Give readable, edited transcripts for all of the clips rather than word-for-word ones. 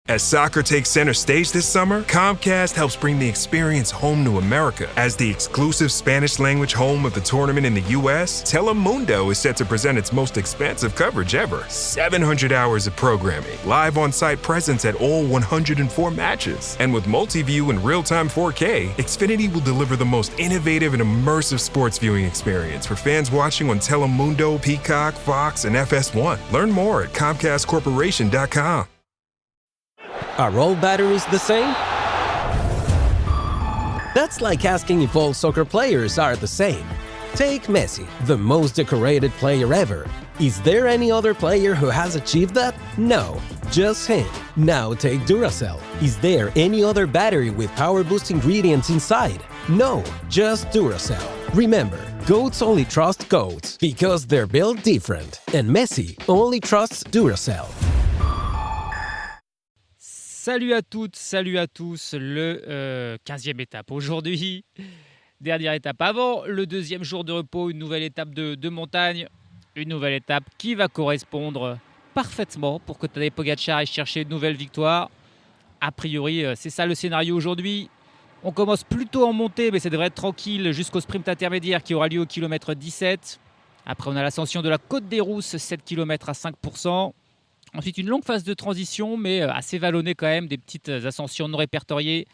As soccer takes center stage this summer, Comcast helps bring the experience home to America. As the exclusive Spanish-language home of the tournament in the U.S., Telemundo is set to present its most expansive coverage ever. 700 hours of programming, live on-site presence at all 104 matches. And with multi-view and real-time 4K, Xfinity will deliver the most innovative and immersive sports viewing experience for fans watching on Telemundo, Peacock, Fox, and FS1. Learn more at ComcastCorporation.com. Are all batteries the same? That's like asking if all soccer players are the same. Take Messi, the most decorated player ever. Is there any other player who has achieved that? No, just him. Now take Duracell. Is there any other battery with power boost ingredients inside? No, just Duracell. Remember, goats only trust goats because they're built different. And Messi only trusts Duracell. Salut à toutes, salut à tous, le 15e étape aujourd'hui, dernière étape avant, le deuxième jour de repos, une nouvelle étape de montagne, une nouvelle étape qui va correspondre parfaitement pour que Tadej Pogačar aille chercher une nouvelle victoire. A priori, c'est ça le scénario aujourd'hui. On commence plutôt en montée, mais ça devrait être tranquille jusqu'au sprint intermédiaire qui aura lieu au kilomètre 17. Après, on a l'ascension de la Côte des Rousses, 7 km à 5%. Ensuite, une longue phase de transition, mais assez vallonnée quand même, des petites ascensions non répertoriées,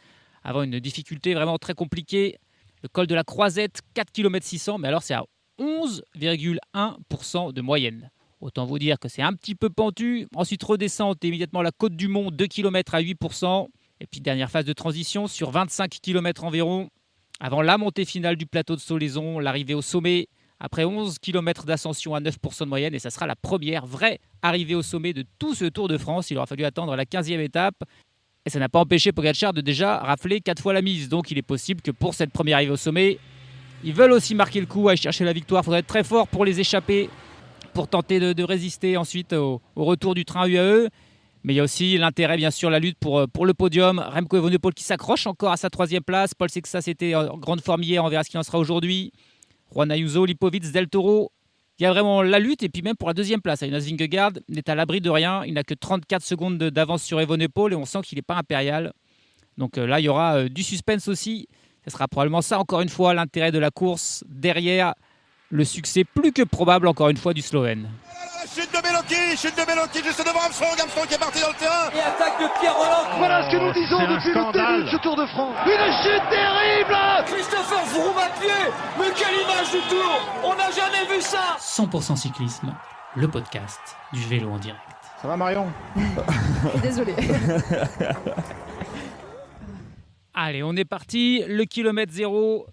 avant une difficulté vraiment très compliquée. Le col de la Croisette, 4 km 600, mais alors c'est à 11,1% de moyenne. Autant vous dire que c'est un petit peu pentu. Ensuite, redescente et immédiatement la Côte du Mont, 2 km à 8%. Et puis, dernière phase de transition sur 25 km environ, avant la montée finale du plateau de Solaison, l'arrivée au sommet. Après 11 km d'ascension à 9% de moyenne, et ça sera la première vraie arrivée au sommet de tout ce Tour de France. Il aura fallu attendre la 15e étape. Et ça n'a pas empêché Pogačar de déjà rafler 4 fois la mise. Donc il est possible que pour cette première arrivée au sommet, ils veulent aussi marquer le coup, aller chercher la victoire. Il faudrait être très fort pour les échapper, pour tenter de résister ensuite au retour du train UAE. Mais il y a aussi l'intérêt, bien sûr, la lutte pour le podium. Remco Evenepoel qui s'accroche encore à sa 3e place. Paul Sexas était en grande forme hier, on verra ce qu'il en sera aujourd'hui. Juan Ayuso, Lipovic, Del Toro. Il y a vraiment la lutte. Et puis même pour la 2e place, Jonas Vingegaard n'est à l'abri de rien. Il n'a que 34 secondes d'avance sur Evenepoel et on sent qu'il n'est pas impérial. Donc là, il y aura du suspense aussi. Ce sera probablement ça, encore une fois, l'intérêt de la course. Derrière, le succès plus que probable, encore une fois, du Slovène. Chute de Bellocchi juste devant Armstrong qui est parti dans le terrain. Et attaque de Pierre Roland. Voilà ce que nous disons depuis le début de ce Tour de France. Une chute terrible. Christopher Froome à pied. Mais quelle image du Tour. On n'a jamais vu ça. 100% cyclisme, le podcast du vélo en direct. Ça va Marion? Désolé. Allez, on est parti, le kilomètre 0.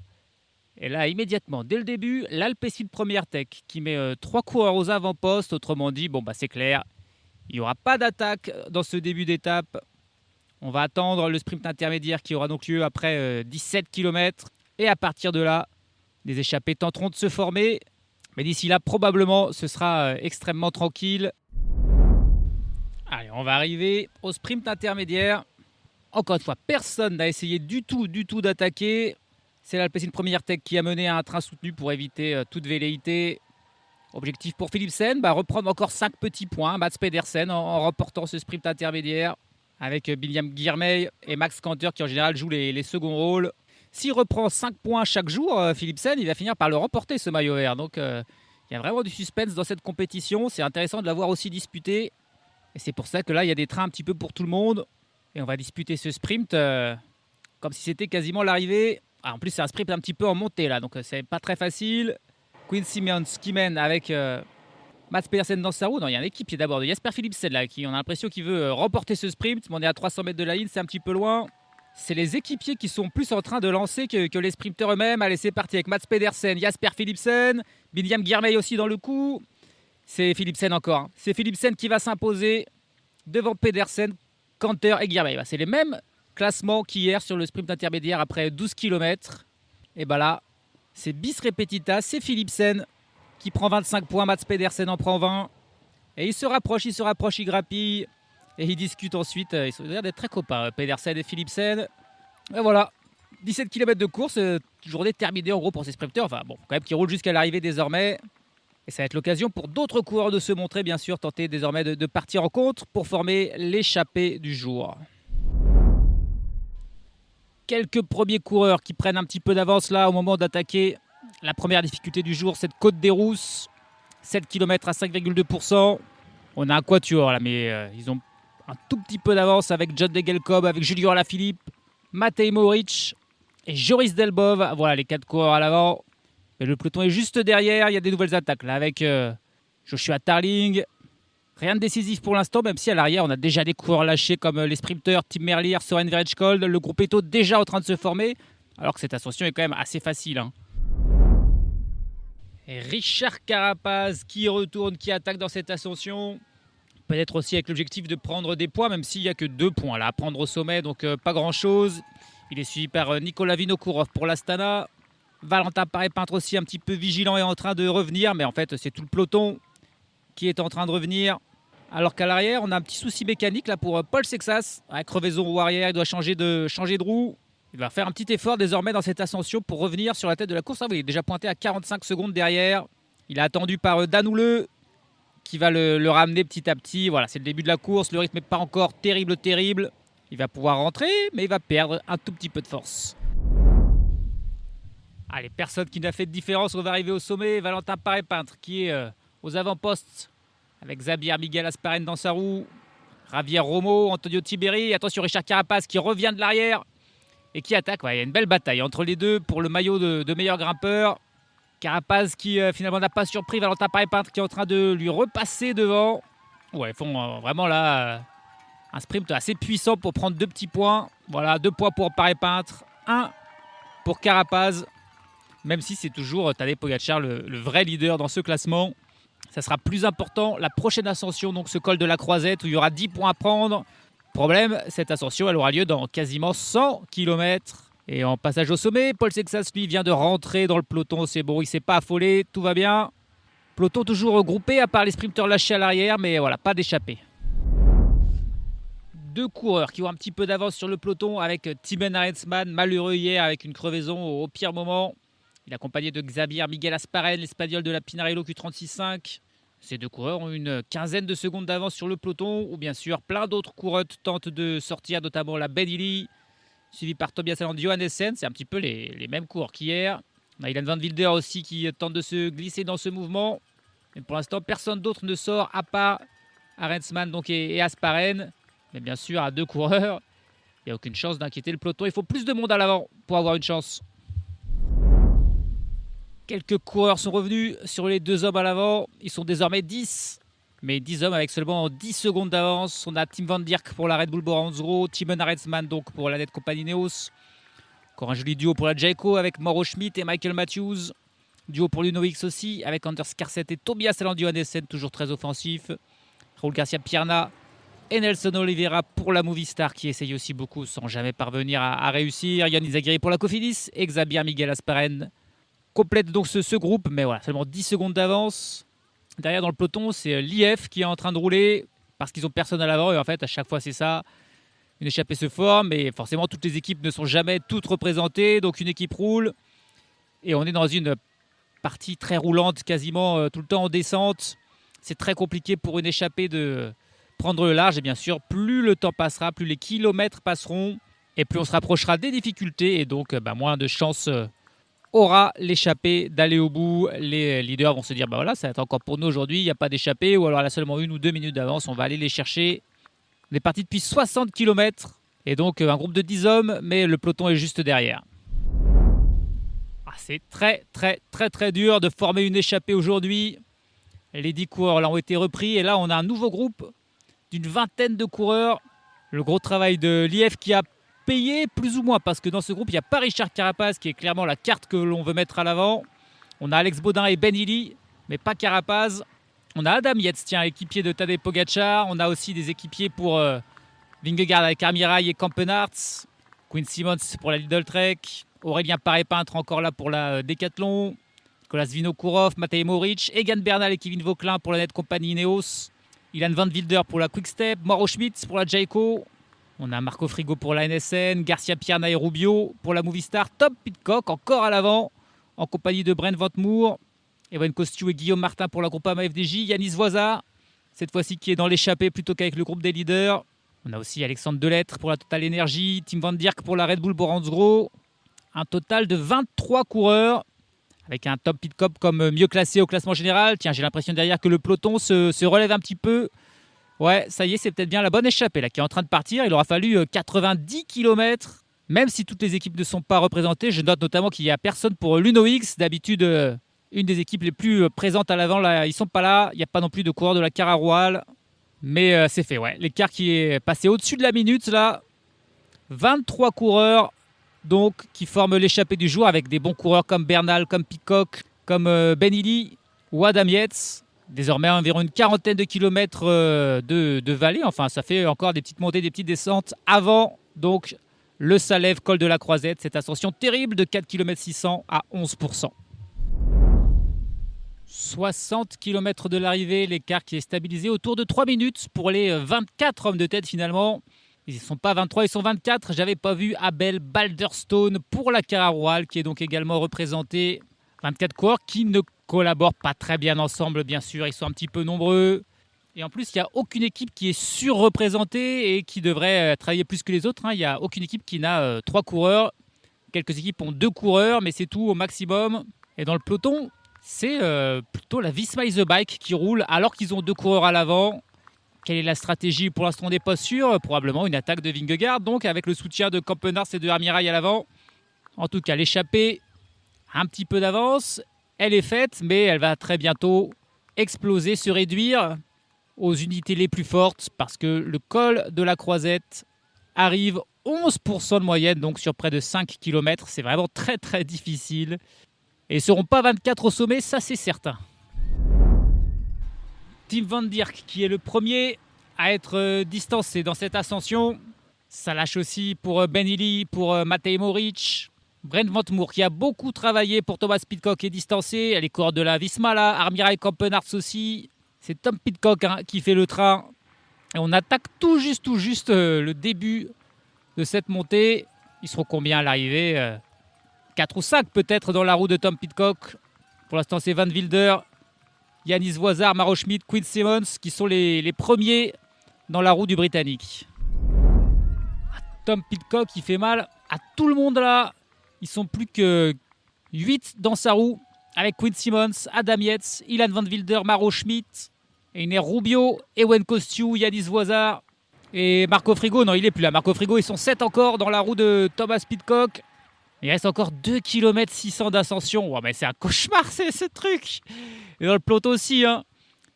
Et là, immédiatement, dès le début, l'Alpecin Première Tech qui met 3 coureurs aux avant-postes. Autrement dit, c'est clair, il n'y aura pas d'attaque dans ce début d'étape. On va attendre le sprint intermédiaire qui aura donc lieu après 17 km. Et à partir de là, les échappés tenteront de se former. Mais d'ici là, probablement, ce sera extrêmement tranquille. Allez, on va arriver au sprint intermédiaire. Encore une fois, personne n'a essayé du tout d'attaquer. C'est l'Alpecin Première Tech qui a mené à un train soutenu pour éviter toute velléité. Objectif pour Philipsen, reprendre encore 5 petits points. Mats Pedersen en remportant ce sprint intermédiaire avec William Girmay et Max Kanter qui en général jouent les seconds rôles. S'il reprend 5 points chaque jour, Philipsen, il va finir par le remporter ce maillot vert. Donc il y a vraiment du suspense dans cette compétition. C'est intéressant de l'avoir aussi disputé. Et c'est pour ça que là, il y a des trains un petit peu pour tout le monde. Et on va disputer ce sprint comme si c'était quasiment l'arrivée. En plus, c'est un sprint un petit peu en montée là, donc c'est pas très facile. Quinn Simmons qui mène avec Mats Pedersen dans sa roue. Non, il y a un équipier d'abord de Jasper Philipsen là, qui on a l'impression qu'il veut remporter ce sprint. Mais on est à 300 mètres de la ligne, c'est un petit peu loin. C'est les équipiers qui sont plus en train de lancer que les sprinteurs eux-mêmes. Allez, c'est parti avec Mats Pedersen, Jasper Philipsen, William Girmay aussi dans le coup. C'est Philipsen encore. C'est Philipsen qui va s'imposer devant Pedersen, Kanter et Girmay. C'est les mêmes classements qu'hier sur le sprint intermédiaire après 12 km. Et là, c'est bis repetita, c'est Philipsen qui prend 25 points, Mats Pedersen en prend 20. Et il se rapproche, il grappille. Et ils discutent ensuite. Ils ont l'air d'être très copains, Pedersen et Philipsen. Et voilà, 17 km de course, journée terminée en gros pour ces sprinteurs. Quand même qu'ils roulent jusqu'à l'arrivée désormais. Et ça va être l'occasion pour d'autres coureurs de se montrer, bien sûr, tenter désormais de partir en contre pour former l'échappée du jour. Quelques premiers coureurs qui prennent un petit peu d'avance là au moment d'attaquer la première difficulté du jour, cette Côte des Rousses, 7 km à 5,2%. On a un quatuor là, mais ils ont un tout petit peu d'avance avec John Degelkob, avec Julien Alaphilippe, Matej Mohoric et Joris Delbov. Voilà les 4 coureurs à l'avant. Mais le peloton est juste derrière, il y a des nouvelles attaques là avec Joshua Tarling. Rien de décisif pour l'instant, même si à l'arrière on a déjà des coureurs lâchés comme les sprinteurs Tim Merlier, Søren Verheugen. Le groupe Eto déjà en train de se former, alors que cette ascension est quand même assez facile. Et Richard Carapaz qui retourne, qui attaque dans cette ascension. Peut-être aussi avec l'objectif de prendre des points, même s'il n'y a que 2 points là à prendre au sommet, donc pas grand-chose. Il est suivi par Nicolas Vinokourov pour l'Astana. Valentin Paré-Peintre aussi un petit peu vigilant et en train de revenir, mais en fait c'est tout le peloton qui est en train de revenir. Alors qu'à l'arrière, on a un petit souci mécanique là pour Paul Sexas. Avec crevaison roue arrière, il doit changer de roue. Il va faire un petit effort désormais dans cette ascension pour revenir sur la tête de la course. Il est déjà pointé à 45 secondes derrière. Il est attendu par Dan Houleux qui va le ramener petit à petit. Voilà, c'est le début de la course. Le rythme n'est pas encore terrible. Il va pouvoir rentrer, mais il va perdre un tout petit peu de force. Allez, personne qui n'a fait de différence. On va arriver au sommet. Valentin Paré-Peintre qui est aux avant-postes avec Xavier Miguel Asparren dans sa roue. Javier Romo, Antonio Tiberi. Attention, Richard Carapaz qui revient de l'arrière et qui attaque. Ouais, il y a une belle bataille entre les deux pour le maillot de meilleur grimpeur. Carapaz qui finalement n'a pas surpris Valentin Paré-Peintre qui est en train de lui repasser devant. Ouais, ils font vraiment là un sprint assez puissant pour prendre 2 petits points. Voilà, 2 points pour Paré-Peintre, 1 pour Carapaz. Même si c'est toujours Tadej Pogačar le vrai leader dans ce classement. Ça sera plus important la prochaine ascension, donc ce col de la Croisette où il y aura 10 points à prendre. Problème, cette ascension elle aura lieu dans quasiment 100 km. Et en passage au sommet, Paul Sexas lui vient de rentrer dans le peloton. C'est bon, il ne s'est pas affolé, tout va bien. Peloton toujours regroupé à part les sprinteurs lâchés à l'arrière, mais voilà, pas d'échappée. 2 coureurs qui ont un petit peu d'avance sur le peloton avec Thymen Arensman, malheureux hier avec une crevaison au pire moment. Il est accompagné de Xavier Miguel Asparren, l'espagnol de la Pinarello Q36.5. Ces 2 coureurs ont une quinzaine de secondes d'avance sur le peloton, où bien sûr plein d'autres coureurs tentent de sortir, notamment la Ben Illy, suivi par Tobias Allan Johannessen. C'est un petit peu les mêmes coureurs qu'hier. On a Ilan Van Wilder aussi qui tente de se glisser dans ce mouvement. Mais pour l'instant, personne d'autre ne sort à part Arensman donc, et Asparren. Mais bien sûr, à 2 coureurs, il n'y a aucune chance d'inquiéter le peloton. Il faut plus de monde à l'avant pour avoir une chance. Quelques coureurs sont revenus sur les 2 hommes à l'avant. Ils sont désormais 10. Mais 10 hommes avec seulement 10 secondes d'avance. On a Tim Van Dierck pour la Red Bull Bora Hansgrohe, Thymen Arensman donc pour la Net Compagnie Ineos. Encore un joli duo pour la Jayco avec Mauro Schmid et Michael Matthews. Duo pour l'UNOX aussi avec Anders Carset et Tobias Allan Johannessen, toujours très offensif. Raúl Garcia Pierna et Nelson Oliveira pour la Movistar qui essaye aussi beaucoup sans jamais parvenir à réussir. Yann Izagirre pour la Cofidis et Xavier Miguel Asparren complète donc ce groupe, mais voilà, seulement 10 secondes d'avance. Derrière dans le peloton, c'est l'IF qui est en train de rouler parce qu'ils ont personne à l'avant et en fait à chaque fois c'est ça. Une échappée se forme et forcément toutes les équipes ne sont jamais toutes représentées, donc une équipe roule et on est dans une partie très roulante, quasiment tout le temps en descente. C'est très compliqué pour une échappée de prendre le large et bien sûr plus le temps passera, plus les kilomètres passeront et plus on se rapprochera des difficultés et donc moins de chances aura l'échappée d'aller au bout. Les leaders vont se dire voilà, ça va être encore pour nous aujourd'hui, il n'y a pas d'échappée, ou alors elle a seulement 1 ou 2 minutes d'avance, on va aller les chercher. On est parti depuis 60 km et donc un groupe de 10 hommes, mais le peloton est juste derrière. C'est très dur de former une échappée aujourd'hui. Les 10 coureurs là ont été repris et là on a un nouveau groupe d'une vingtaine de coureurs. Le gros travail de l'IF qui a payé plus ou moins parce que dans ce groupe il n'y a pas Richard Carapaz qui est clairement la carte que l'on veut mettre à l'avant. On a Alex Baudin et Ben Illy mais pas Carapaz. On a Adam Yates, équipier de Tadej Pogačar. On a aussi des équipiers pour Vingegaard avec Armirail et Campenarts. Quinn Simmons pour la Lidl Trek. Aurélien Paré-Peintre encore là pour la Decathlon. Nicolas Vinokourov, Matej Mohoric. Egan Bernal et Kevin Vauquelin pour la Net Compagnie Ineos. Ilan Van Wilder pour la Quick-Step. Mauro Schmid pour la Jayco. On a Marco Frigo pour la NSN, Garcia Pierna et Rubio pour la Movistar, Tom Pidcock encore à l'avant en compagnie de Brent Van Moer Ewen Kostiou et Guillaume Martin pour la Groupama FDJ. Yanis Voisa, cette fois-ci qui est dans l'échappée plutôt qu'avec le groupe des leaders. On a aussi Alexandre Delettre pour la Total Energy, Tim Van Dierk pour la Red Bull Boransgro. Un total de 23 coureurs avec un top pit cop comme mieux classé au classement général. Tiens, j'ai l'impression derrière que le peloton se relève un petit peu. Ouais, ça y est, c'est peut-être bien la bonne échappée là, qui est en train de partir. Il aura fallu 90 km, même si toutes les équipes ne sont pas représentées. Je note notamment qu'il n'y a personne pour l'Uno X. D'habitude, une des équipes les plus présentes à l'avant, là, ils ne sont pas là. Il n'y a pas non plus de coureurs de la Cara Royal. Mais c'est fait, ouais. L'écart qui est passé au-dessus de la minute, là. 23 coureurs donc, qui forment l'échappée du jour avec des bons coureurs comme Bernal, comme Peacock, comme Ben Illy ou Adam Yates. Désormais, environ une quarantaine de kilomètres de vallée. Enfin, ça fait encore des petites montées, des petites descentes avant donc le Salève, col de la Croisette. Cette ascension terrible de 4 km 600 à 11%. 60 km de l'arrivée, l'écart qui est stabilisé autour de 3 minutes pour les 24 hommes de tête finalement. Ils ne sont pas 23, ils sont 24. J'avais pas vu Abel Balderstone pour la Cara Royal qui est donc également représenté. 24 coureurs qui ne collaborent pas très bien ensemble, bien sûr. Ils sont un petit peu nombreux. Et en plus, il n'y a aucune équipe qui est surreprésentée et qui devrait travailler plus que les autres. Il n'y a aucune équipe qui n'a 3 coureurs. Quelques équipes ont 2 coureurs, mais c'est tout au maximum. Et dans le peloton, c'est plutôt la Visma Is The Bike qui roule alors qu'ils ont 2 coureurs à l'avant. Quelle est la stratégie? Pour l'instant, on n'est pas sûr. Probablement une attaque de Vingegaard, donc avec le soutien de Campenars et de Armirail à l'avant. En tout cas, l'échappée, un petit peu d'avance. Elle est faite, mais elle va très bientôt exploser, se réduire aux unités les plus fortes parce que le col de la Croisette arrive 11% de moyenne, donc sur près de 5 km. C'est vraiment très très difficile. Et ils ne seront pas 24 au sommet, ça c'est certain. Tim Van Dierk qui est le premier à être distancé dans cette ascension. Ça lâche aussi pour Ben Illy, pour Matej Moric. Brent Van Moer qui a beaucoup travaillé pour Thomas Pidcock est distancé. Les coureurs de la Visma là, Armirail Campenars aussi. C'est Tom Pidcock qui fait le train. Et on attaque tout juste le début de cette montée. Ils seront combien à l'arrivée 4 ou 5 peut-être dans la roue de Tom Pidcock. Pour l'instant, c'est Van Wilder, Yanis Voisa, Maro Schmidt, Quinn Simmons qui sont les premiers dans la roue du Britannique. Tom Pidcock, il fait mal à tout le monde là. Ils sont plus que 8 dans sa roue avec Quinn Simmons, Adam Yates, Ilan Van Wilder, Maro Schmidt, Einer Rubio, Ewen Kostiou, Yanis Voisa et Marco Frigo. Non, il n'est plus là. Marco Frigo, ils sont 7 encore dans la roue de Thomas Pidcock. Il reste encore 2 km 600 d'ascension. Oh, mais c'est un cauchemar, c'est ce truc. Et dans le peloton aussi, hein,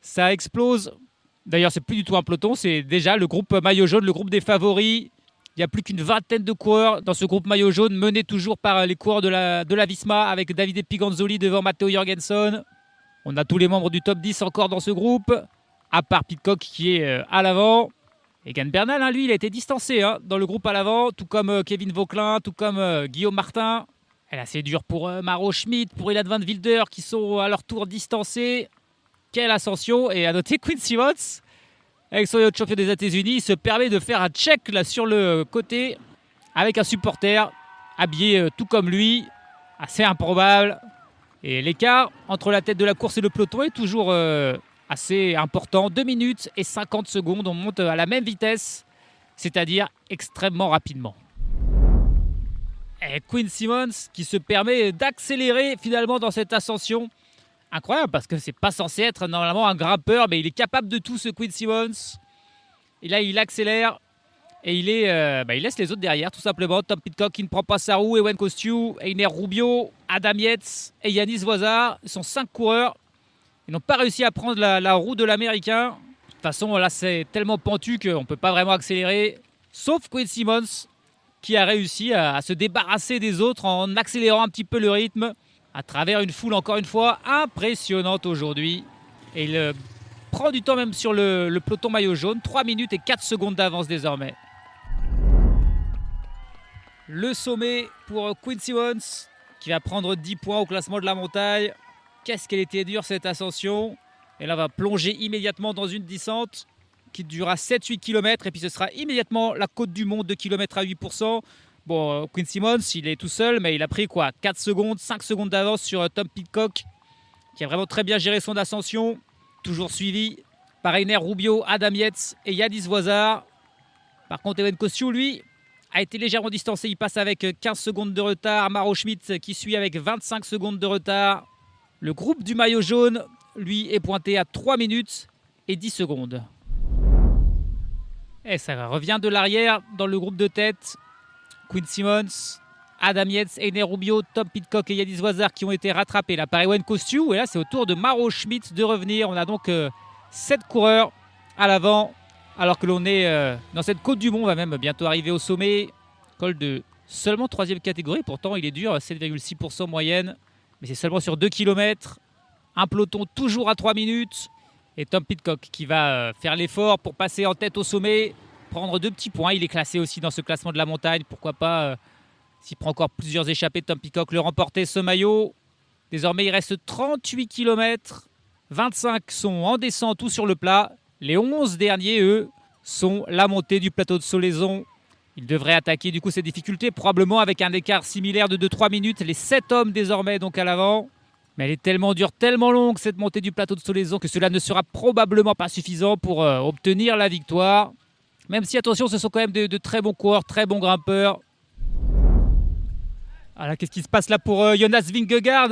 ça explose. D'ailleurs, c'est plus du tout un peloton, c'est déjà le groupe maillot jaune, le groupe des favoris. Il n'y a plus qu'une vingtaine de coureurs dans ce groupe maillot jaune, mené toujours par les coureurs de la Visma, avec Davide Piganzoli devant Matteo Jorgensen. On a tous les membres du top 10 encore dans ce groupe, à part Pidcock qui est à l'avant. Egan Bernal, hein, lui, il a été distancé dans le groupe à l'avant, tout comme Kevin Vauquelin, tout comme Guillaume Martin. Elle est assez dure pour Maro Schmidt, pour Ilan Van Wilder, qui sont à leur tour distancés. Quelle ascension! Et à noter Quinn Simmons, avec son yacht champion des États-Unis, il se permet de faire un check là, sur le côté avec un supporter habillé tout comme lui, assez improbable. Et l'écart entre la tête de la course et le peloton est toujours assez important. 2 minutes et 50 secondes, on monte à la même vitesse, c'est-à-dire extrêmement rapidement. Et Quinn Simmons qui se permet d'accélérer finalement dans cette ascension. Incroyable parce que c'est pas censé être normalement un grimpeur, mais il est capable de tout ce Quinn Simmons. Et là il accélère et il laisse les autres derrière tout simplement. Tom Pidcock qui ne prend pas sa roue, Ewen Kostiou, Einer Rubio, Adam Yates et Yanis Voisa. Ils sont 5 coureurs. Ils n'ont pas réussi à prendre la roue de l'Américain. De toute façon là c'est tellement pentu qu'on ne peut pas vraiment accélérer. Sauf Quinn Simmons qui a réussi à se débarrasser des autres en accélérant un petit peu le rythme. À travers une foule, encore une fois, impressionnante aujourd'hui. Et il prend du temps même sur le peloton maillot jaune. 3 minutes et 4 secondes d'avance désormais. Le sommet pour Quinn Simmons, qui va prendre 10 points au classement de la montagne. Qu'est-ce qu'elle était dure cette ascension. Et là, va plonger immédiatement dans une descente qui durera 7-8 km. Et puis ce sera immédiatement la côte du monde, 2 km à 8%. Bon, Quinn Simmons, il est tout seul, mais il a pris 4 secondes, 5 secondes d'avance sur Tom Pidcock, qui a vraiment très bien géré son ascension, toujours suivi par Einer Rubio, Adam Yates et Yanis Voisard. Par contre, Ewen Kosciu, lui, a été légèrement distancé. Il passe avec 15 secondes de retard. Maro Schmidt qui suit avec 25 secondes de retard. Le groupe du maillot jaune, lui, est pointé à 3 minutes et 10 secondes. Et ça revient de l'arrière dans le groupe de tête. Quinn Simmons, Adam Yates, Einer Rubio, Tom Pidcock et Yanis Voisard qui ont été rattrapés là par Ewen Kosciu. Et là, c'est au tour de Maro Schmidt de revenir. On a donc 7 coureurs à l'avant. Alors que l'on est dans cette côte du Mont, on va même bientôt arriver au sommet. Col de seulement 3e catégorie. Pourtant, il est dur, 7,6% moyenne. Mais c'est seulement sur 2 km. Un peloton toujours à 3 minutes. Et Tom Pidcock qui va faire l'effort pour passer en tête au sommet. Prendre 2 petits points. Il est classé aussi dans ce classement de la montagne. Pourquoi pas, s'il prend encore plusieurs échappées, Tom Pidcock le remporter ce maillot. Désormais, il reste 38 km. 25 sont en descente ou sur le plat. Les 11 derniers, eux, sont la montée du plateau de Solaizon. Ils devraient attaquer du coup ces difficultés, probablement avec un écart similaire de 2-3 minutes. Les 7 hommes désormais donc à l'avant. Mais elle est tellement dure, tellement longue cette montée du plateau de Solaizon que cela ne sera probablement pas suffisant pour obtenir la victoire. Même si, attention, ce sont quand même de très bons coureurs, très bons grimpeurs. Alors, qu'est-ce qui se passe là pour Jonas Vingegaard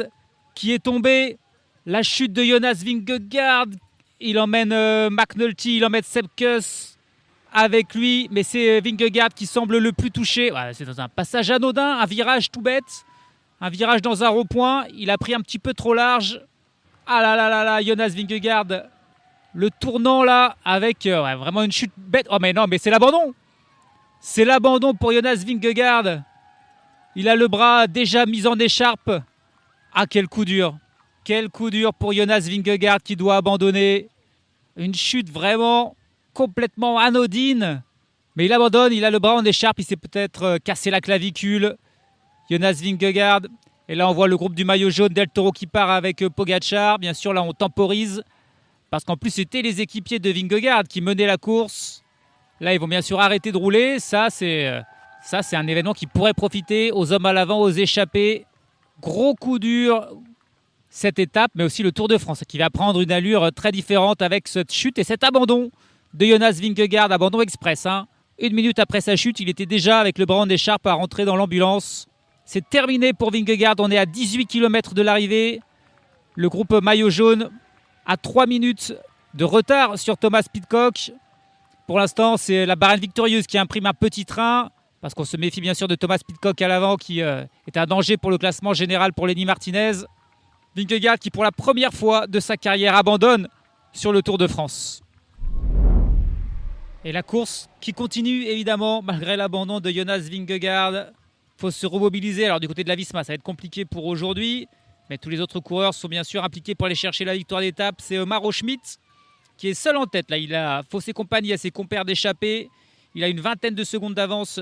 qui est tombé? La chute de Jonas Vingegaard. Il emmène McNulty, il emmène Sepp Kuss avec lui. Mais c'est Vingegaard qui semble le plus touché. Voilà, c'est dans un passage anodin, un virage tout bête. Un virage dans un rond-point. Il a pris un petit peu trop large. Ah là là là là, Jonas Vingegaard. Le tournant là, avec vraiment une chute bête. Oh mais non, mais c'est l'abandon. C'est l'abandon pour Jonas Vingegaard. Il a le bras déjà mis en écharpe. Ah, quel coup dur. Quel coup dur pour Jonas Vingegaard qui doit abandonner. Une chute vraiment complètement anodine. Mais il abandonne, il a le bras en écharpe. Il s'est peut-être cassé la clavicule. Jonas Vingegaard. Et là, on voit le groupe du maillot jaune Del Toro qui part avec Pogačar. Bien sûr, là, on temporise. Parce qu'en plus, c'était les équipiers de Vingegaard qui menaient la course. Là, ils vont bien sûr arrêter de rouler. Ça, c'est un événement qui pourrait profiter aux hommes à l'avant, aux échappés. Gros coup dur, cette étape, mais aussi le Tour de France qui va prendre une allure très différente avec cette chute et cet abandon de Jonas Vingegaard, abandon express. 1 minute après sa chute, il était déjà avec le bras en écharpe à rentrer dans l'ambulance. C'est terminé pour Vingegaard, on est à 18 km de l'arrivée. Le groupe maillot jaune a 3 minutes de retard sur Thomas Pidcock. Pour l'instant, c'est la Bahreïn victorieuse qui imprime un petit train, parce qu'on se méfie bien sûr de Thomas Pidcock à l'avant qui est un danger pour le classement général pour Lenny Martinez. Vingegaard qui pour la première fois de sa carrière abandonne sur le Tour de France. Et la course qui continue évidemment malgré l'abandon de Jonas Vingegaard. Il faut se remobiliser. Alors du côté de la Visma, ça va être compliqué pour aujourd'hui. Mais tous les autres coureurs sont bien sûr impliqués pour aller chercher la victoire d'étape. C'est Maro Schmidt qui est seul en tête. Là, il a faussé compagnie à ses compères d'échappée. Il a une vingtaine de secondes d'avance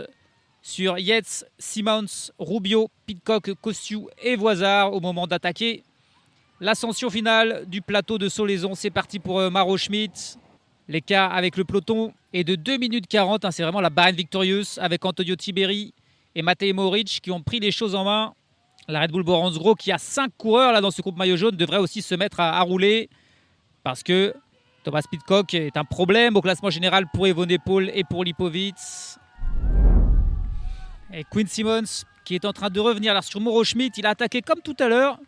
sur Yates, Simmons, Rubio, Pidcock, Kosciu et Voisard au moment d'attaquer l'ascension finale du plateau de Solaizon. C'est parti pour Maro Schmidt. L'écart avec le peloton est de 2 minutes 40. C'est vraiment la Bahreïn victorieuse avec Antonio Tiberi et Matej Mohoric qui ont pris les choses en main. La Red Bull Boransgro qui a 5 coureurs là dans ce groupe maillot jaune devrait aussi se mettre à rouler parce que Thomas Pidcock est un problème au classement général pour Evenepoel et pour Lipovic. Et Quinn Simmons qui est en train de revenir là sur Maro Schmidt. Il a attaqué comme tout à l'heure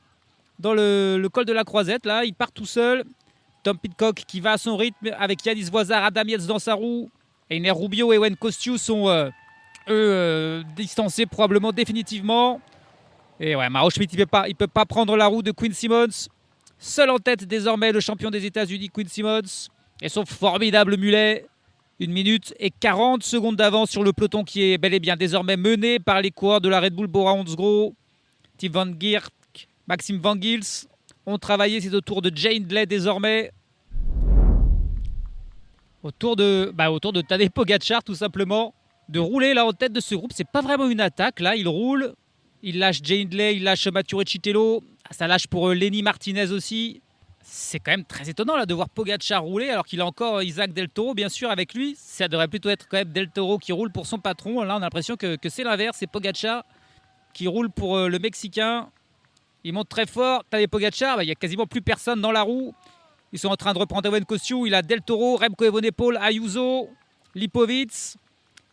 dans le col de la Croisette. Là, il part tout seul. Tom Pidcock qui va à son rythme avec Yanis Voisard, Adam Yates dans sa roue. Einer Rubio et Ewen Kosciu sont distancés probablement définitivement. Et ouais, Maro Schmidt, il peut pas prendre la roue de Quinn Simmons. Seul en tête désormais le champion des États-Unis, Quinn Simmons, et son formidable mulet. 1 minute et 40 secondes d'avance sur le peloton qui est bel et bien désormais mené par les coureurs de la Red Bull Bora-Hansgrohe. Tim Van Gierk, Maxime Van Gils ont travaillé. C'est au tour de Jay Hindley désormais. Au tour de Tadej Pogačar tout simplement. De rouler là en tête de ce groupe. C'est pas vraiment une attaque là, il roule. Il lâche Jay Hindley, il lâche Matteo Recitello. Ça lâche pour Lenny Martinez aussi. C'est quand même très étonnant là, de voir Pogačar rouler alors qu'il a encore Isaac Del Toro bien sûr avec lui. Ça devrait plutôt être quand même Del Toro qui roule pour son patron. Là on a l'impression que c'est l'inverse. C'est Pogačar qui roule pour le Mexicain. Il monte très fort. Tadej Pogačar, il n'y a quasiment plus personne dans la roue. Ils sont en train de reprendre Ewen Kosciuszko. Il a Del Toro, Remco Evenepoel, Ayuso, Lipovic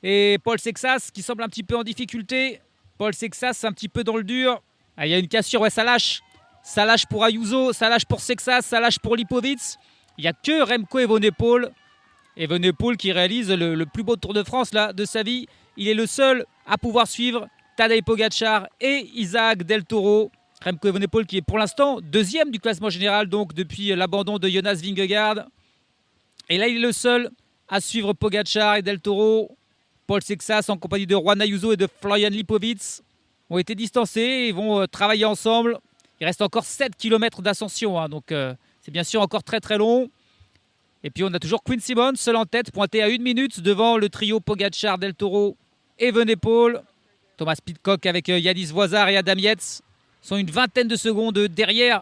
et Paul Sexas qui semble un petit peu en difficulté. Paul Sexas un petit peu dans le dur. Il y a une cassure, ouais, ça lâche. Ça lâche pour Ayuso, ça lâche pour Sexas, ça lâche pour Lipovic. Il n'y a que Remco Evenepoel. Evenepoel qui réalise le plus beau Tour de France là, de sa vie. Il est le seul à pouvoir suivre Tadej Pogačar et Isaac Del Toro. Remco Evenepoel qui est pour l'instant deuxième du classement général, donc depuis l'abandon de Jonas Vingegaard. Et là, il est le seul à suivre Pogačar et Del Toro. Paul Sexas en compagnie de Juan Ayuso et de Florian Lipovic ont été distancés et vont travailler ensemble. Il reste encore 7 km d'ascension, hein, donc c'est bien sûr encore très très long. Et puis on a toujours Quinn Simmons seul en tête, pointé à 1 minute devant le trio Pogačar, Del Toro, Evenepoel. Thomas Pidcock avec Yanis Voizard et Adam Yates sont une vingtaine de secondes derrière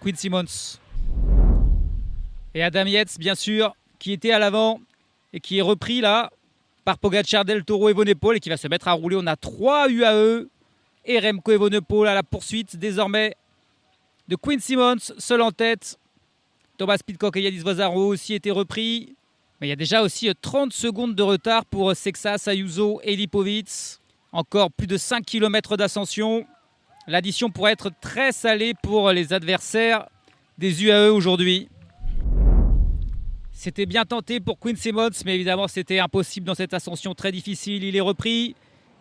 Quinn Simmons. Et Adam Yates, bien sûr, qui était à l'avant et qui est repris là par Pogačar, Del Toro, Evenepoel et qui va se mettre à rouler. On a 3 UAE et Remco Evenepoel à la poursuite désormais de Quinn Simmons, seul en tête. Thomas Pidcock et Yanis Voizard ont aussi été repris. Mais il y a déjà aussi 30 secondes de retard pour Sexas, Ayuso et Lipovic. Encore plus de 5 km d'ascension. L'addition pourrait être très salée pour les adversaires des UAE aujourd'hui. C'était bien tenté pour Quinn Simmons, mais évidemment c'était impossible dans cette ascension très difficile. Il est repris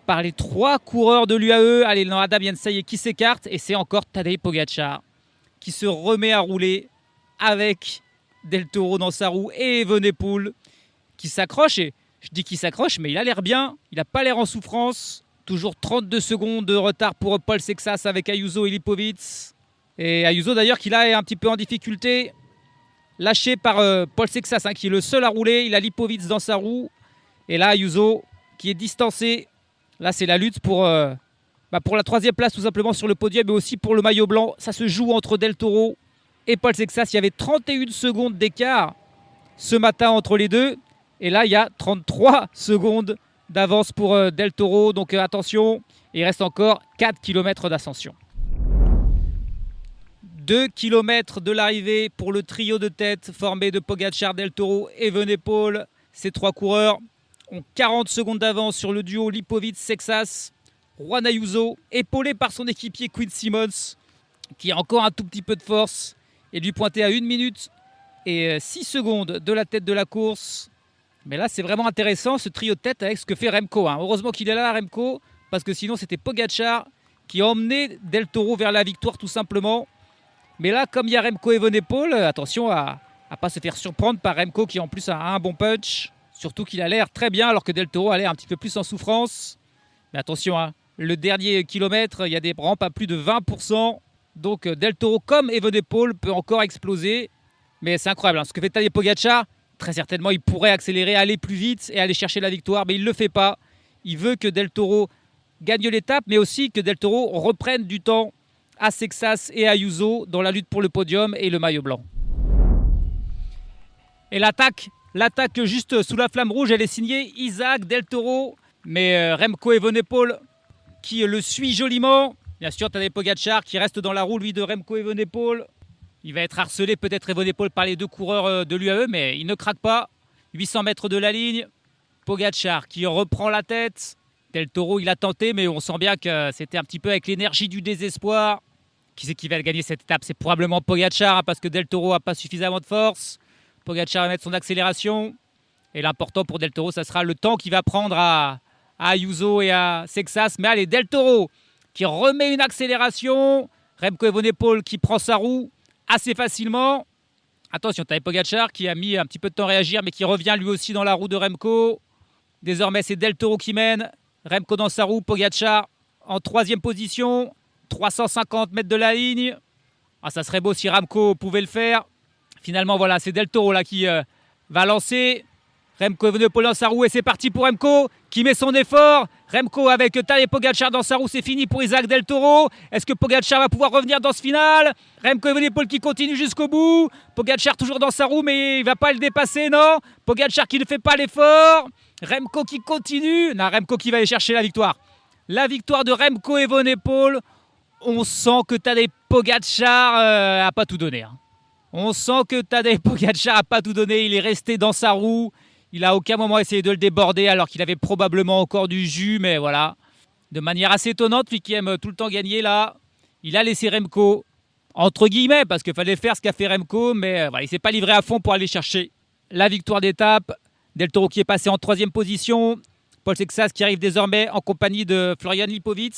par les 3 coureurs de l'UAE. Allez, non, Adam Yates qui s'écarte et c'est encore Tadej Pogačar qui se remet à rouler avec Del Toro dans sa roue et Evenepoel qui s'accroche. Et je dis qu'il s'accroche, mais il a l'air bien. Il n'a pas l'air en souffrance. Toujours 32 secondes de retard pour Paul Sexas avec Ayuso et Lipovic. Et Ayuso d'ailleurs qui là est un petit peu en difficulté. Lâché par Paul Sexas hein, qui est le seul à rouler. Il a Lipovic dans sa roue. Et là Ayuso qui est distancé. Là c'est la lutte pour la 3e place tout simplement sur le podium, mais aussi pour le maillot blanc. Ça se joue entre Del Toro et Paul Sexas. Il y avait 31 secondes d'écart ce matin entre les deux. Et là il y a 33 secondes d'avance pour Del Toro, donc attention, il reste encore 4 km d'ascension. 2 km de l'arrivée pour le trio de tête formé de Pogačar, Del Toro et Evenepoel. Ces 3 coureurs ont 40 secondes d'avance sur le duo Lipovic-Sexas. Juan Ayuso, épaulé par son équipier Quinn Simmons, qui a encore un tout petit peu de force, et lui pointé à 1 minute et 6 secondes de la tête de la course. Mais là, c'est vraiment intéressant, ce trio de tête avec ce que fait Remco. Hein. Heureusement qu'il est là, Remco, parce que sinon, c'était Pogačar qui a emmené Del Toro vers la victoire, tout simplement. Mais là, comme il y a Remco Evenepoel, attention à ne pas se faire surprendre par Remco, qui en plus a un bon punch. Surtout qu'il a l'air très bien, alors que Del Toro a l'air un petit peu plus en souffrance. Mais attention, hein, le dernier kilomètre, il y a des rampes à plus de 20%. Donc Del Toro, comme Evenepoel, peut encore exploser. Mais c'est incroyable, hein, ce que fait Tadej Pogačar. Très certainement, il pourrait accélérer, aller plus vite et aller chercher la victoire, mais il ne le fait pas. Il veut que Del Toro gagne l'étape, mais aussi que Del Toro reprenne du temps à Sexas et Ayuso dans la lutte pour le podium et le maillot blanc. Et l'attaque juste sous la flamme rouge, elle est signée Isaac Del Toro, mais Remco Evenepoel qui le suit joliment. Bien sûr, Tadej Pogačar qui reste dans la roue, lui, de Remco Evenepoel. Il va être harcelé peut-être Evenepoel par les 2 coureurs de l'UAE, mais il ne craque pas. 800 mètres de la ligne. Pogačar qui reprend la tête. Del Toro, il a tenté, mais on sent bien que c'était un petit peu avec l'énergie du désespoir. Qui c'est qui va gagner cette étape? C'est probablement Pogačar, hein, parce que Del Toro n'a pas suffisamment de force. Pogačar va mettre son accélération. Et l'important pour Del Toro, ça sera le temps qu'il va prendre à Ayuso et à Sexas. Mais allez, Del Toro qui remet une accélération. Remco Evenepoel qui prend sa roue assez facilement. Attention, Tadej Pogačar qui a mis un petit peu de temps à réagir, mais qui revient lui aussi dans la roue de Remco. Désormais, c'est Del Toro qui mène. Remco dans sa roue, Pogačar en 3e position. 350 mètres de la ligne. Ah, ça serait beau si Remco pouvait le faire. Finalement, voilà, c'est Del Toro là, qui va lancer. Remco Evenepoel dans sa roue et c'est parti pour Remco qui met son effort. Remco avec Tadej Pogačar dans sa roue, c'est fini pour Isaac Del Toro. Est-ce que Pogačar va pouvoir revenir dans ce final? Remco Evenepoel qui continue jusqu'au bout. Pogačar toujours dans sa roue, mais il ne va pas le dépasser, non? Pogačar qui ne fait pas l'effort. Remco qui continue. Non, Remco qui va aller chercher la victoire. La victoire de Remco Evenepoel on sent que Tadej Pogačar a pas tout donné. On sent que Tadej Pogačar a pas tout donné. Il est resté dans sa roue. Il a à aucun moment essayé de le déborder alors qu'il avait probablement encore du jus. Mais voilà, de manière assez étonnante, lui qui aime tout le temps gagner là, il a laissé Remco, entre guillemets, parce qu'il fallait faire ce qu'a fait Remco, mais voilà, il ne s'est pas livré à fond pour aller chercher la victoire d'étape. Del Toro qui est passé en 3e position. Paul Sexas qui arrive désormais en compagnie de Florian Lipovic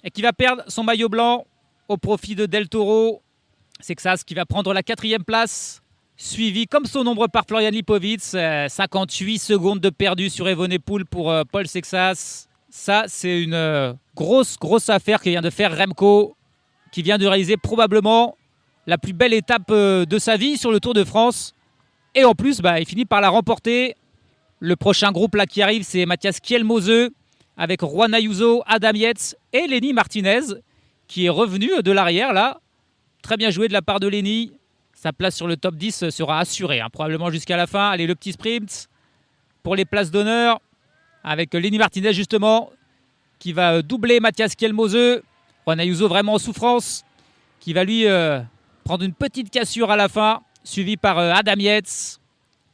et qui va perdre son maillot blanc au profit de Del Toro. Sexas qui va prendre la 4e place, suivi comme son ombre par Florian Lipovic. 58 secondes de perdu sur Evenepoel pour Paul Sexas. Ça, c'est une grosse affaire que vient de faire Remco, qui vient de réaliser probablement la plus belle étape de sa vie sur le Tour de France. Et en plus, il finit par la remporter. Le prochain groupe là qui arrive, c'est Matthias Kielmose avec Juan Ayuso, Adam Yates et Lenny Martinez qui est revenu de l'arrière là. Très bien joué de la part de Lenny. Sa place sur le top 10 sera assurée, probablement jusqu'à la fin. Allez, le petit sprint pour les places d'honneur avec Lenny Martinez justement qui va doubler Matthias Kielmose. Juan Ayuso vraiment en souffrance qui va lui prendre une petite cassure à la fin, suivi par Adam Yates.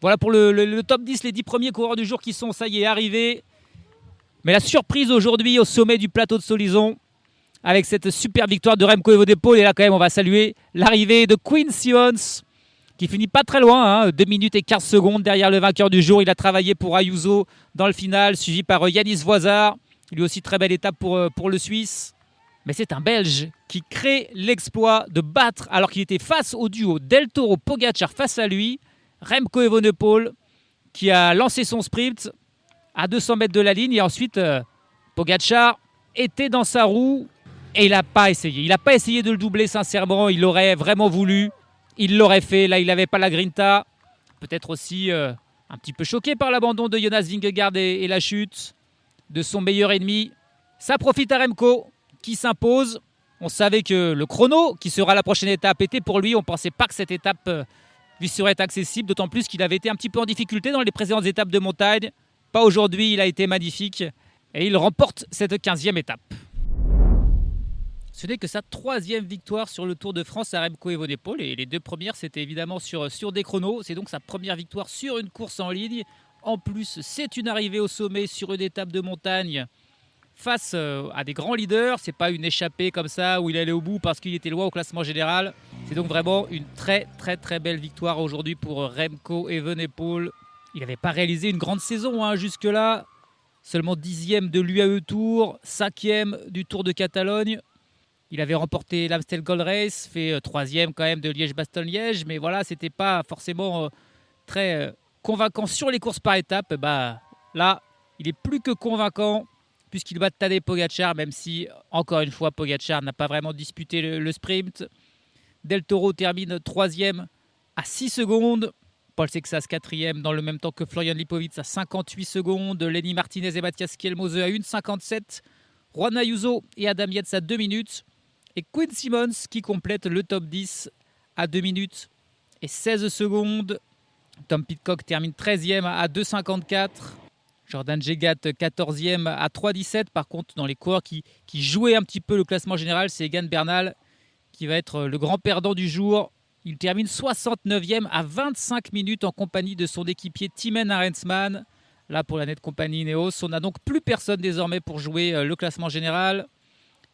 Voilà pour le top 10, les 10 premiers coureurs du jour qui sont, ça y est, arrivés. Mais la surprise aujourd'hui au sommet du plateau de Solisson, avec cette super victoire de Remco Evenepoel. Et là, quand même, on va saluer l'arrivée de Quinn Simmons, qui finit pas très loin, 2 minutes et 15 secondes derrière le vainqueur du jour. Il a travaillé pour Ayuso dans le final, suivi par Yanis Voisard. Lui aussi, très belle étape pour le Suisse. Mais c'est un Belge qui crée l'exploit de battre, alors qu'il était face au duo Del Toro-Pogačar face à lui, Remco Evenepoel, qui a lancé son sprint à 200 mètres de la ligne. Et ensuite, Pogačar était dans sa roue et il n'a pas essayé. Il n'a pas essayé de le doubler, sincèrement. Il aurait vraiment voulu. Il l'aurait fait. Là, il n'avait pas la grinta. Peut-être aussi un petit peu choqué par l'abandon de Jonas Vingegaard et la chute de son meilleur ennemi. Ça profite à Remco qui s'impose. On savait que le chrono, qui sera la prochaine étape, était pour lui. On ne pensait pas que cette étape lui serait accessible, d'autant plus qu'il avait été un petit peu en difficulté dans les précédentes étapes de montagne. Pas aujourd'hui, il a été magnifique et il remporte cette 15e étape. Ce n'est que sa 3e victoire sur le Tour de France à Remco Evenepoel et les 2 premières c'était évidemment sur des chronos. C'est donc sa première victoire sur une course en ligne. En plus, c'est une arrivée au sommet sur une étape de montagne face à des grands leaders. C'est pas une échappée comme ça où il allait au bout parce qu'il était loin au classement général. C'est donc vraiment une très belle victoire aujourd'hui pour Remco Evenepoel. Il n'avait pas réalisé une grande saison jusque-là. Seulement 10e de l'UAE Tour, 5e du Tour de Catalogne. Il avait remporté l'Amstel Gold Race, fait 3e quand même de Liège-Bastogne-Liège. Mais voilà, c'était pas forcément très convaincant sur les courses par étapes. Là, il est plus que convaincant puisqu'il bat Tadej Pogačar, même si, encore une fois, Pogačar n'a pas vraiment disputé le sprint. Del Toro termine 3e à 6 secondes. Paul Sexas 4e dans le même temps que Florian Lipovic à 58 secondes. Lenny Martinez et Matthias Kielmose à 1,57. Juan Ayuso et Adam Yates à 2 minutes. Et Quinn Simmons qui complète le top 10 à 2 minutes et 16 secondes. Tom Pidcock termine 13e à 2,54. Jordan Jegat 14e à 3,17. Par contre, dans les coureurs qui jouaient un petit peu le classement général, c'est Egan Bernal qui va être le grand perdant du jour. Il termine 69e à 25 minutes en compagnie de son équipier Timen Arensman. Là, pour la Net Company Ineos, on n'a donc plus personne désormais pour jouer le classement général.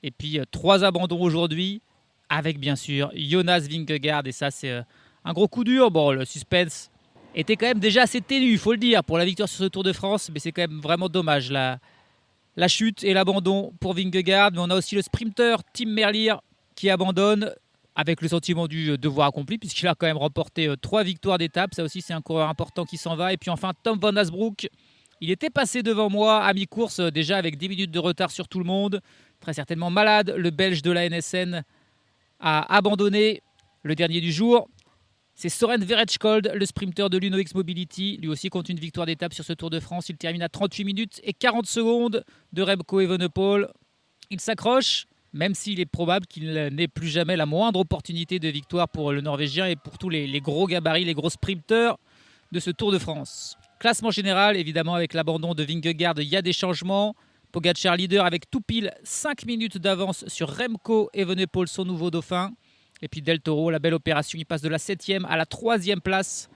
Et puis, 3 abandons aujourd'hui, avec bien sûr Jonas Vingegaard. Et ça, c'est un gros coup dur. Bon, le suspense était quand même déjà assez ténu, il faut le dire, pour la victoire sur ce Tour de France. Mais c'est quand même vraiment dommage, la chute et l'abandon pour Vingegaard. Mais on a aussi le sprinter Tim Merlier qui abandonne avec le sentiment du devoir accompli, puisqu'il a quand même remporté 3 victoires d'étape. Ça aussi, c'est un coureur important qui s'en va. Et puis enfin, Tom Van Asbroek. Il était passé devant moi à mi-course, déjà avec 10 minutes de retard sur tout le monde. Très certainement malade. Le Belge de la NSN a abandonné le dernier du jour. C'est Soren Verheckold, le sprinter de l'Uno X Mobility. Lui aussi compte une victoire d'étape sur ce Tour de France. Il termine à 38 minutes et 40 secondes de Remco Evenepoel. Il s'accroche, même s'il est probable qu'il n'ait plus jamais la moindre opportunité de victoire pour le Norvégien et pour tous les gros gabarits, les gros sprinteurs de ce Tour de France. Classement général, évidemment, avec l'abandon de Vingegaard, il y a des changements. Pogačar leader avec tout pile 5 minutes d'avance sur Remco Evenepoel, son nouveau dauphin. Et puis Del Toro, la belle opération, il passe de la 7e à la 3e place.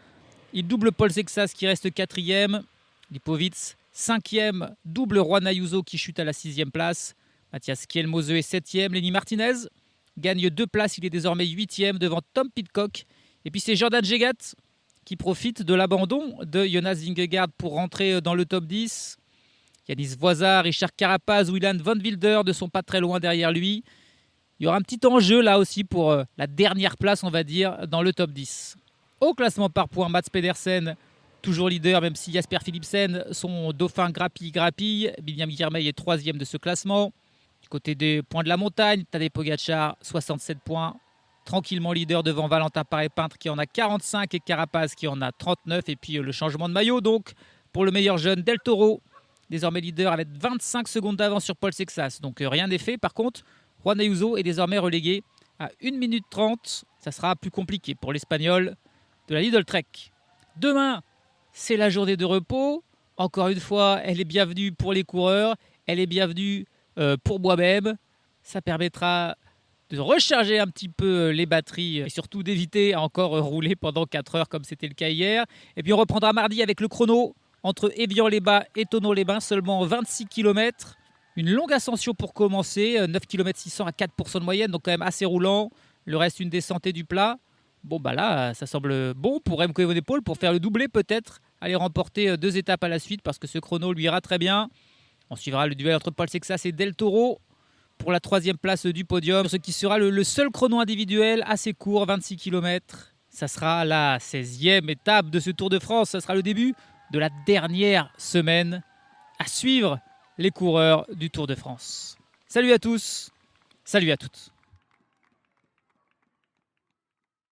Il double Paul Sexas qui reste 4e. Lipovic 5e, double Juan Ayuso qui chute à la 6e place. Mathias Kielmose est 7e. Lenny Martinez gagne 2 places, il est désormais 8e devant Tom Pidcock. Et puis c'est Jordan Jegat qui profite de l'abandon de Jonas Vingegaard pour rentrer dans le top 10. Yanis Voisard, Richard Carapaz, Wieland Van Wilder ne sont pas très loin derrière lui. Il y aura un petit enjeu là aussi pour la dernière place, on va dire, dans le top 10. Au classement par points, Mats Pedersen, toujours leader, même si Jasper Philipsen, son dauphin grappille. William Girmay est 3e de ce classement. Du côté des points de la montagne, Tadej Pogačar, 67 points. Tranquillement leader devant Valentin Paré-Peintre qui en a 45 et Carapaz qui en a 39. Et puis le changement de maillot donc pour le meilleur jeune Del Toro, désormais leader avec 25 secondes d'avance sur Paul Sexas. Donc rien n'est fait. Par contre, Juan Ayuso est désormais relégué à 1 minute 30. Ça sera plus compliqué pour l'Espagnol de la Lidl Trek. Demain, c'est la journée de repos. Encore une fois, elle est bienvenue pour les coureurs. Elle est bienvenue pour moi-même. Ça permettra de recharger un petit peu les batteries et surtout d'éviter à encore rouler pendant 4 heures comme c'était le cas hier. Et puis on reprendra mardi avec le chrono entre Évian-les-Bains et Thonon-les-Bains, seulement 26 km. Une longue ascension pour commencer, 9 km 600 à 4% de moyenne, donc quand même assez roulant. Le reste, une descente et du plat. Bon, bah là, ça semble bon pour Remco Evenepoel pour faire le doublé peut-être, aller remporter 2 étapes à la suite parce que ce chrono lui ira très bien. On suivra le duel entre Paul Sexas et Del Toro pour la 3e place du podium. Ce qui sera le seul chrono individuel assez court, 26 km. Ça sera la 16e étape de ce Tour de France. Ça sera le début de la dernière semaine à suivre les coureurs du Tour de France. Salut à tous, salut à toutes.